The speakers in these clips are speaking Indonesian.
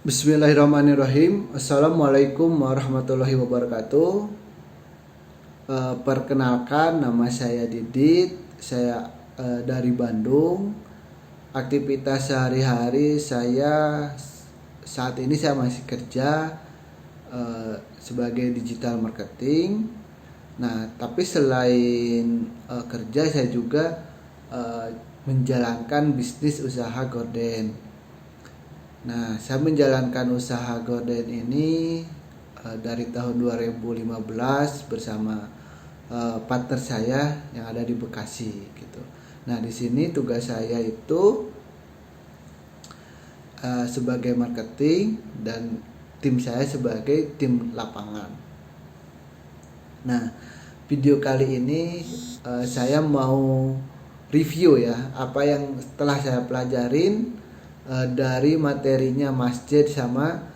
Bismillahirrahmanirrahim. Assalamualaikum warahmatullahi wabarakatuh. Perkenalkan, nama saya Didit. Saya dari Bandung. Aktivitas sehari-hari saya saat ini saya masih kerja sebagai digital marketing. Nah, tapi selain kerja saya juga menjalankan bisnis usaha gorden. Nah, saya menjalankan usaha gorden ini dari tahun 2015 bersama partner saya yang ada di Bekasi gitu. Nah, di sini tugas saya itu sebagai marketing dan tim saya sebagai tim lapangan. Nah, video kali ini saya mau review ya apa yang telah saya pelajarin dari materinya Mas Jed sama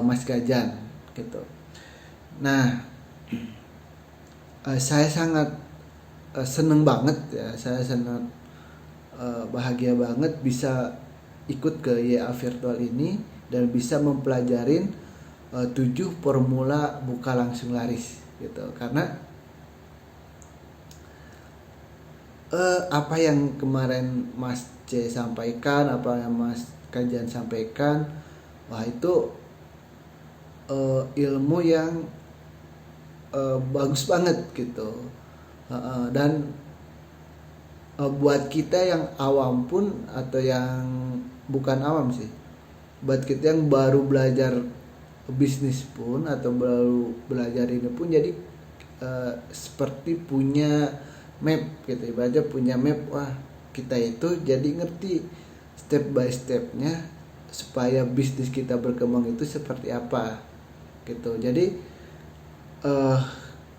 Mas Gajan gitu. Nah, saya sangat seneng banget ya, saya sangat bahagia banget bisa ikut ke YA virtual ini dan bisa mempelajarin 7 formula buka langsung laris gitu. Karena apa yang kemarin Mas C sampaikan, apa yang Mas Kajan sampaikan, wah itu ilmu yang bagus banget gitu. Dan buat kita yang awam pun atau yang bukan awam sih, buat kita yang baru belajar bisnis pun atau baru belajar ini pun jadi seperti punya map gitu, ibaratnya punya map. Wah, kita itu jadi ngerti step by stepnya supaya bisnis kita berkembang itu seperti apa gitu. Jadi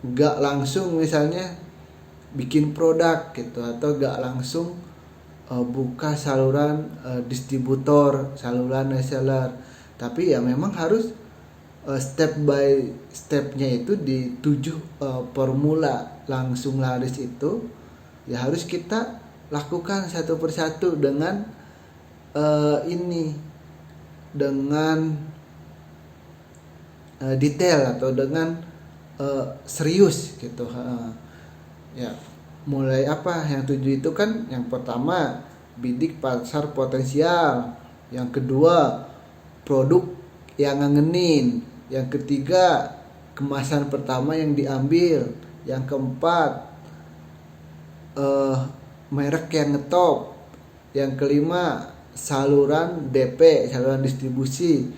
gak langsung misalnya bikin produk gitu, atau gak langsung buka saluran distributor, saluran reseller, tapi ya memang harus step by stepnya itu di 7 formula langsung laris itu ya harus kita lakukan satu persatu dengan dengan detail atau dengan serius gitu. Ya, mulai apa yang 7 itu kan, yang pertama bidik pasar potensial, yang kedua produk yang ngangenin, yang ketiga kemasan pertama yang diambil, yang keempat merek yang ngetop, yang kelima saluran DP, saluran distribusi,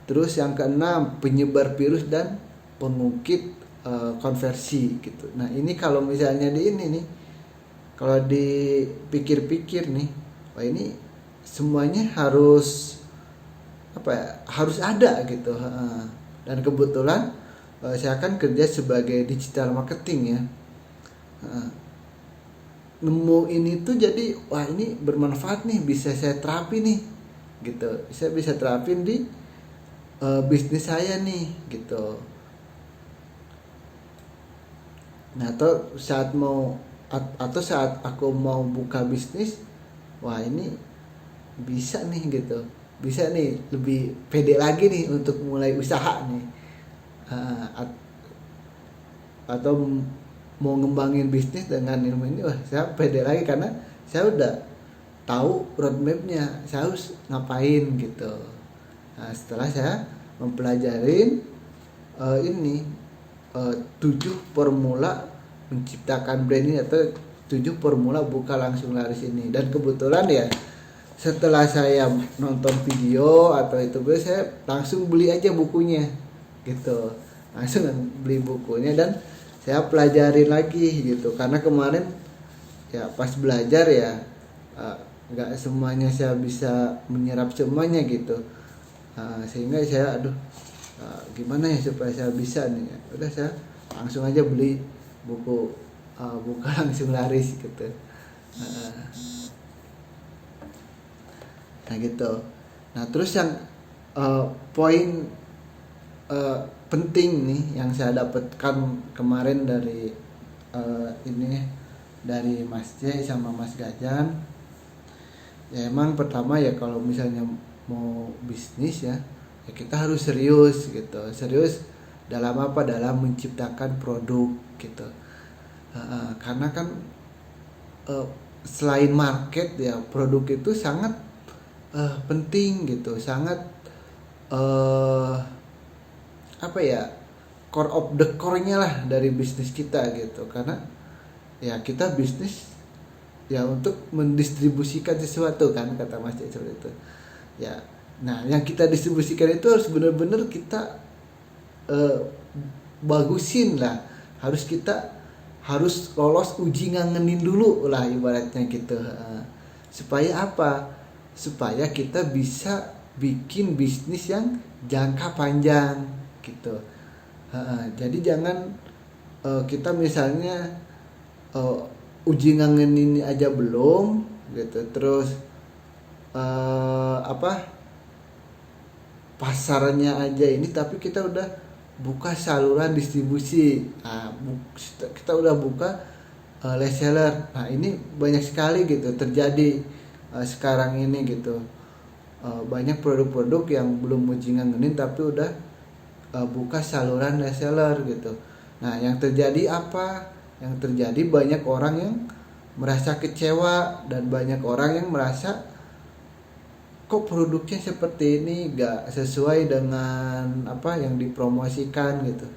terus yang keenam penyebar virus dan pengungkit konversi gitu. Nah, ini kalau misalnya di ini nih, kalau dipikir-pikir nih, wah ini semuanya harus apa ya, harus ada gitu. Dan kebetulan saya kan kerja sebagai digital marketing ya. Nemu ini tuh jadi wah ini bermanfaat nih, bisa saya terapin nih gitu. Saya bisa terapin di bisnis saya nih gitu. Nah, atau saat aku mau buka bisnis, wah ini bisa nih gitu. Bisa nih lebih pede lagi nih untuk mulai usaha nih. Atau mau ngembangin bisnis dengan ilmu ini, wah saya pede lagi karena saya udah tahu roadmapnya, saya harus ngapain gitu. Nah, setelah saya mempelajarin ini 7 formula menciptakan brand ini atau 7 formula buka langsung laris ini. Dan kebetulan ya setelah saya nonton video atau itu, saya langsung beli aja bukunya gitu, langsung beli bukunya dan saya pelajarin lagi gitu. Karena kemarin ya pas belajar ya nggak semuanya saya bisa menyerap semuanya gitu. Sehingga saya gimana ya supaya saya bisa nih, udah saya langsung aja beli buku buka langsung laris gitu. Nah gitu. Nah terus yang poin penting nih yang saya dapatkan kemarin dari ini dari Mas C sama Mas Gajan, ya emang pertama ya kalau misalnya mau bisnis ya ya kita harus serius gitu, serius dalam apa, dalam menciptakan produk gitu. Karena kan selain market ya, produk itu sangat penting gitu, sangat apa ya, core of the core-nya lah dari bisnis kita gitu. Karena ya kita bisnis ya untuk mendistribusikan sesuatu kan, kata Mas Cek seperti itu ya. Nah yang kita distribusikan itu harus benar-benar kita bagusin lah, harus lolos uji ngangenin dulu lah ibaratnya gitu. Supaya apa, supaya kita bisa bikin bisnis yang jangka panjang gitu. Jadi jangan kita misalnya uji ngangen ini aja belum gitu, terus pasarnya aja ini, tapi kita udah buka saluran distribusi, kita udah buka reseller. Nah ini banyak sekali gitu terjadi sekarang ini gitu. Banyak produk-produk yang belum uji ngangenin tapi udah buka saluran reseller gitu. Nah yang terjadi apa? Yang terjadi banyak orang yang merasa kecewa, dan banyak orang yang merasa kok produknya seperti ini, gak sesuai dengan apa yang dipromosikan gitu.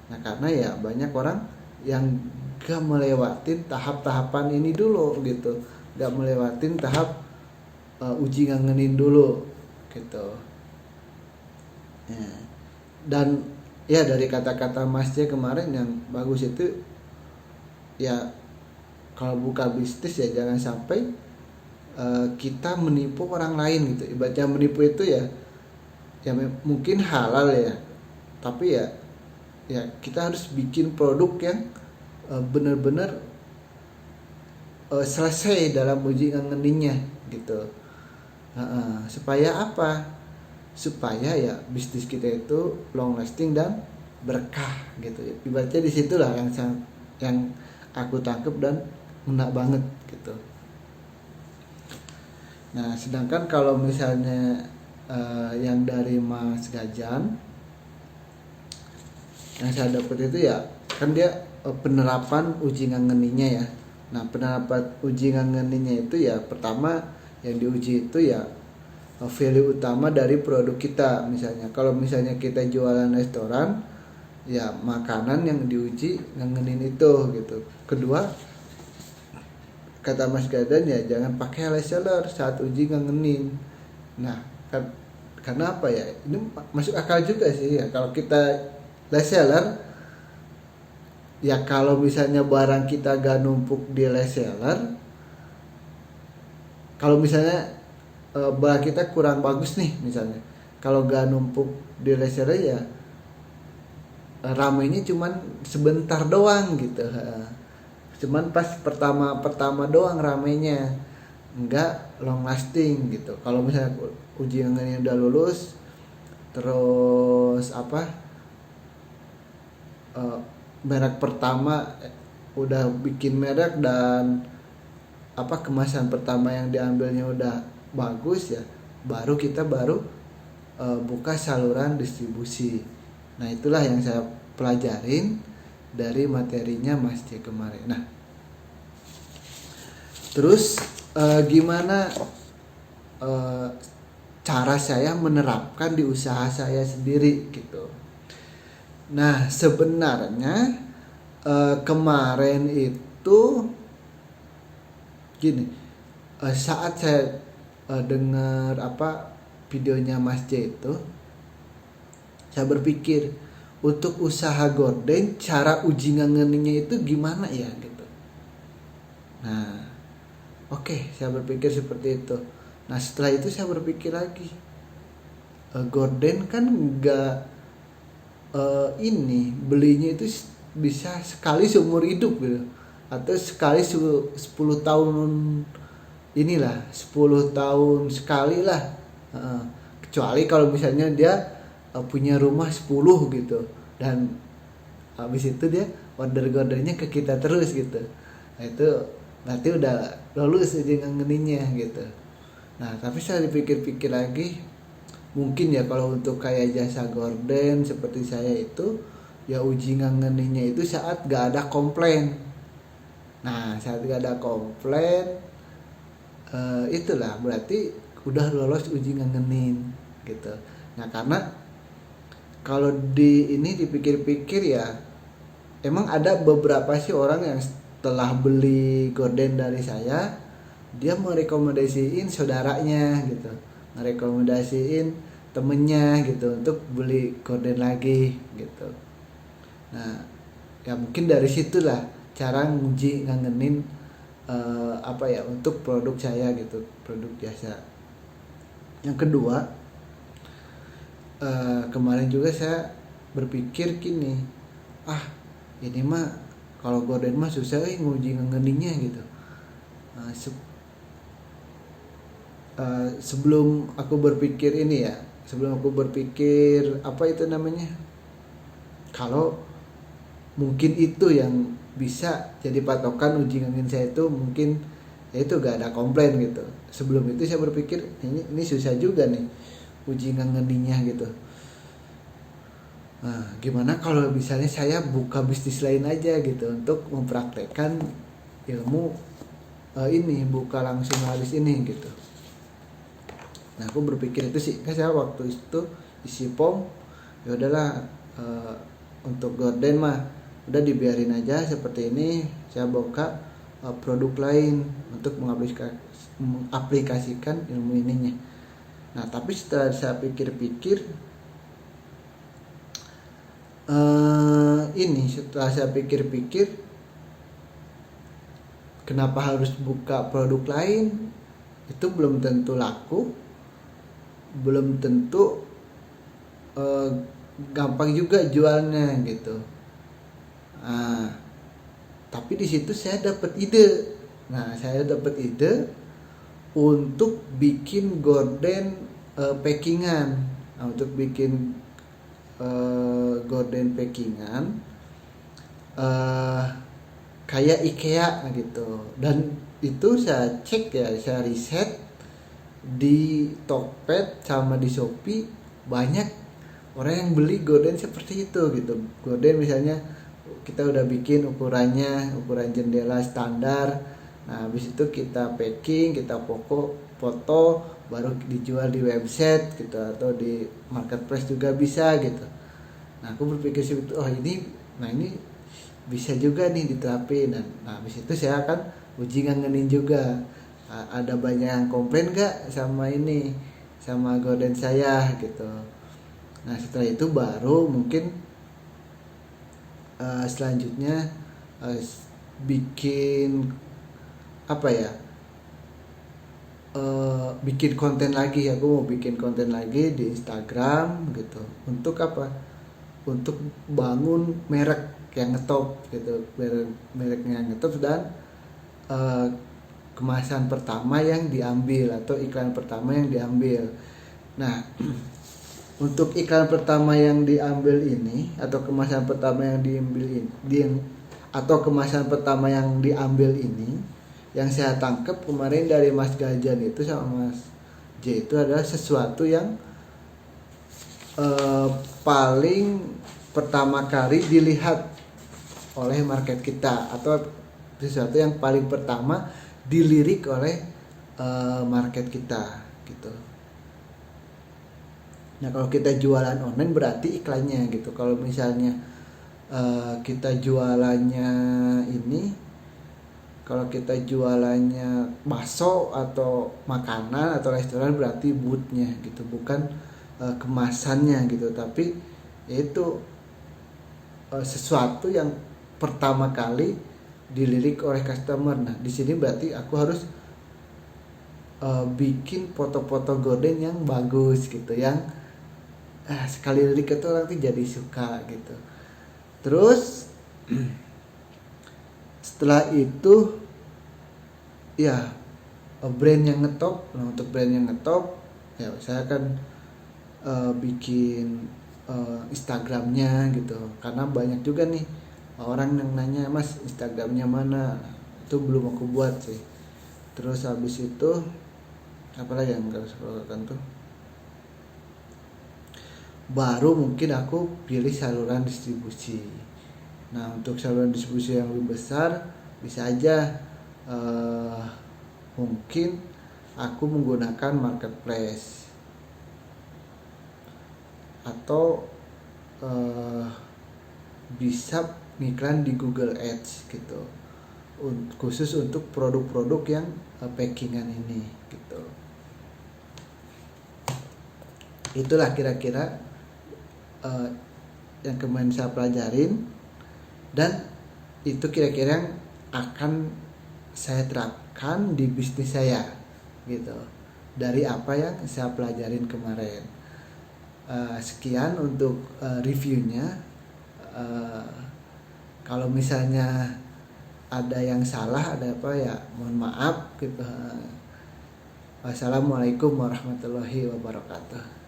Nah karena ya banyak orang yang gak melewatin tahap-tahapan ini dulu gitu, gak melewatin tahap uji ngangenin dulu gitu ya. Dan ya dari kata-kata Mas C kemarin yang bagus itu ya, kalau buka bisnis ya jangan sampai kita menipu orang lain gitu. Ibaratnya menipu itu ya mungkin halal ya, tapi ya kita harus bikin produk yang benar-benar selesai dalam uji ngangeninnya gitu. Supaya apa? Supaya ya bisnis kita itu long lasting dan berkah gitu. Ibaratnya disitulah yang aku tangkap dan ngena banget gitu. Nah sedangkan kalau misalnya yang dari Mas Gajan yang saya dapat itu ya kan dia penerapan uji ngangeninnya ya. Nah penerapan uji ngangeninnya itu ya, pertama yang diuji itu ya value utama dari produk kita. Misalnya kalau misalnya kita jualan restoran ya, makanan yang diuji ngangenin itu gitu. Kedua, kata Mas Gadan ya jangan pakai reseller saat uji ngangenin. Nah karena apa ya, ini masuk akal juga sih ya, kalau kita reseller ya, kalau misalnya barang kita gak numpuk di reseller, kalau misalnya barang kita kurang bagus nih misalnya, kalau gak numpuk di reseller ya ramainya cuman sebentar doang gitu. Cuman pas pertama doang ramainya, enggak long lasting gitu. Kalau misalnya uji ngangenin udah lulus, terus merek pertama udah bikin merek, dan kemasan pertama yang diambilnya udah bagus ya, baru kita buka saluran distribusi. Nah itulah yang saya pelajarin dari materinya Mas C kemarin. Nah terus gimana cara saya menerapkan di usaha saya sendiri gitu. Nah sebenarnya kemarin itu gini, saat saya dengar videonya Mas C itu, saya berpikir untuk usaha gorden cara uji ngangeninnya itu gimana ya gitu. Nah oke, saya berpikir seperti itu. Nah setelah itu saya berpikir lagi, gorden kan enggak belinya itu bisa sekali seumur hidup gitu, atau sekali 10 tahun inilah, 10 tahun sekali lah. Kecuali kalau misalnya dia punya rumah 10 gitu, dan habis itu dia order-ordernya ke kita terus gitu. Nah itu berarti udah lulus uji ngangeninnya gitu. Nah tapi saya dipikir-pikir lagi, mungkin ya kalau untuk kayak jasa gorden seperti saya itu ya uji ngangeninnya itu saat gak ada komplain. Nah saat gak ada komplain itulah berarti udah lolos uji ngangenin gitu. Nah karena kalau di ini dipikir-pikir ya emang ada beberapa sih orang yang setelah beli gorden dari saya dia merekomendasiin saudaranya gitu, merekomendasiin temennya gitu untuk beli gorden lagi gitu. Nah ya mungkin dari situlah cara nguji ngangenin apa ya untuk produk saya gitu, produk jasa. Yang kedua, kemarin juga saya berpikir gini, ini mah kalau gorden mah susah nguji ngangeninnya gitu. Sebelum aku berpikir ini ya, sebelum aku berpikir apa itu namanya, kalau mungkin itu yang bisa jadi patokan uji ngangenin saya itu mungkin ya itu gak ada komplain gitu. Sebelum itu saya berpikir ini susah juga nih uji ngangeninnya gitu. Nah, gimana kalau misalnya saya buka bisnis lain aja gitu untuk mempraktekkan ilmu ini, buka langsung habis ini gitu. Nah aku berpikir itu sih, kan saya waktu itu isi pom, ya udahlah untuk gorden mah udah dibiarin aja seperti ini, saya buka produk lain untuk mengaplikasikan ilmu ininya. Nah tapi setelah saya pikir-pikir setelah saya pikir-pikir kenapa harus buka produk lain, itu belum tentu laku, belum tentu gampang juga jualnya gitu. Tapi di situ saya dapat ide. Nah, saya dapat ide untuk bikin gorden packingan. Nah, untuk bikin gorden packingan kayak IKEA gitu. Dan itu saya cek ya, saya riset di Tokped sama di Shopee, banyak orang yang beli gorden seperti itu gitu. Gorden misalnya kita udah bikin ukuran jendela standar, nah habis itu kita packing, kita foto, baru dijual di website gitu atau di marketplace juga bisa gitu. Nah aku berpikir seperti ini bisa juga nih diterapin. Nah habis itu saya akan uji ngangenin juga. Ada banyak yang komplain gak sama ini, sama gorden saya gitu. Nah setelah itu baru mungkin selanjutnya bikin apa ya, bikin konten lagi. Aku mau bikin konten lagi di Instagram gitu. Untuk apa? Untuk bangun merek yang ngetop gitu, mereknya yang ngetop dan kemasan pertama yang diambil atau iklan pertama yang diambil. Nah, untuk iklan pertama yang diambil ini atau kemasan pertama yang diambil ini yang saya tangkap kemarin dari Mas Gajan itu sama Mas J itu adalah sesuatu yang paling pertama kali dilihat oleh market kita, atau sesuatu yang paling pertama dilirik oleh market kita gitu. Nah kalau kita jualan online berarti iklannya gitu. Kalau misalnya kita jualannya ini, kalau kita jualannya bakso atau makanan atau restoran berarti boothnya gitu, bukan kemasannya gitu. Tapi itu sesuatu yang pertama kali dilirik oleh customer. Nah di sini berarti aku harus bikin foto-foto gorden yang bagus gitu, yang sekali lirik itu orang tuh jadi suka gitu. Terus setelah itu ya brand yang ngetop. Nah untuk brand yang ngetop ya saya akan bikin Instagramnya gitu, karena banyak juga nih orang yang nanya, Mas Instagramnya mana? Itu belum aku buat sih. Terus habis itu apa lagi yang harus aku lakukan tuh? baru mungkin aku pilih saluran distribusi. Nah, untuk saluran distribusi yang lebih besar bisa aja mungkin aku menggunakan marketplace atau bisa ngiklan di Google Ads gitu, khusus untuk produk-produk yang packingan ini gitu. Itulah kira-kira yang kemarin saya pelajarin, dan itu kira-kira yang akan saya terapkan di bisnis saya gitu, dari apa yang saya pelajarin kemarin. Sekian untuk reviewnya. Kalau misalnya ada yang salah, ada apa ya, mohon maaf gitu. Wassalamualaikum warahmatullahi wabarakatuh.